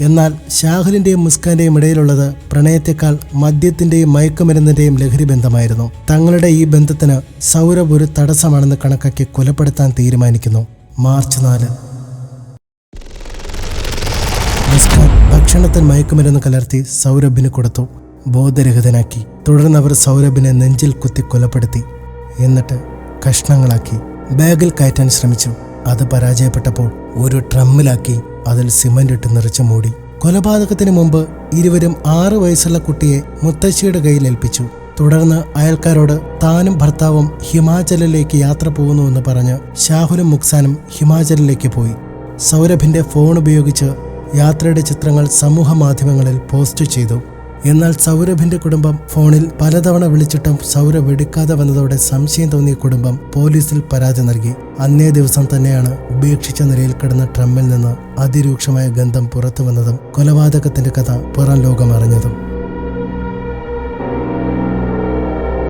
എന്നാൽ ഷാഹുലിന്റെയും മുസ്കാന്റെയും ഇടയിലുള്ളത് പ്രണയത്തെക്കാൾ മദ്യത്തിന്റെയും മയക്കുമരുന്നിന്റെയും ലഹരി ബന്ധമായിരുന്നു. തങ്ങളുടെ ഈ ബന്ധത്തിന് സൗരഭ് ഒരു തടസ്സമാണെന്ന് കണക്കാക്കി കൊലപ്പെടുത്താൻ തീരുമാനിക്കുന്നു. മാർച്ച് 4. മുസ്കാൻ ഭക്ഷണത്തിൽ മയക്കുമരുന്ന് കലർത്തി സൗരഭിന് കൊടുത്തു. ബോധരഹിതനാക്കി. തുടർന്ന് അവർ സൗരഭിനെ നെഞ്ചിൽ കുത്തി കൊലപ്പെടുത്തി. എന്നിട്ട് കഷ്ണങ്ങളാക്കി ബാഗിൽ കയറ്റാൻ ശ്രമിച്ചു. അത് പരാജയപ്പെട്ടപ്പോൾ ഒരു ഡ്രമ്മിലാക്കി അതിൽ സിമന്റ് ഇട്ട് നിറച്ചു മൂടി. കൊലപാതകത്തിന് മുമ്പ് ഇരുവരും 6 വയസ്സുള്ള കുട്ടിയെ മുത്തശ്ശിയുടെ കയ്യിൽ ഏൽപ്പിച്ചു. തുടർന്ന് അയൽക്കാരോട് താനും ഭർത്താവും ഹിമാചലിലേക്ക് യാത്ര പോകുന്നുവെന്ന് പറഞ്ഞ് ഷാഹുലും മുക്സാനും ഹിമാചലിലേക്ക് പോയി. സൗരഭിന്റെ ഫോൺ ഉപയോഗിച്ച് യാത്രയുടെ ചിത്രങ്ങൾ സമൂഹ മാധ്യമങ്ങളിൽ പോസ്റ്റ് ചെയ്തു. എന്നാൽ സൗരഭിന്റെ കുടുംബം ഫോണിൽ പലതവണ വിളിച്ചിട്ടും സൗരഭ് എടുക്കാതെ വന്നതോടെ സംശയം തോന്നിയ കുടുംബം പോലീസിൽ പരാതി നൽകി. അന്നേ ദിവസം തന്നെയാണ് ഉപേക്ഷിച്ച നിലയിൽ കിടന്ന ഡ്രമ്മിൽ നിന്ന് അതിരൂക്ഷമായ ഗന്ധം പുറത്തു വന്നതും കൊലപാതകത്തിന്റെ കഥ പുറം ലോകം അറിഞ്ഞതും.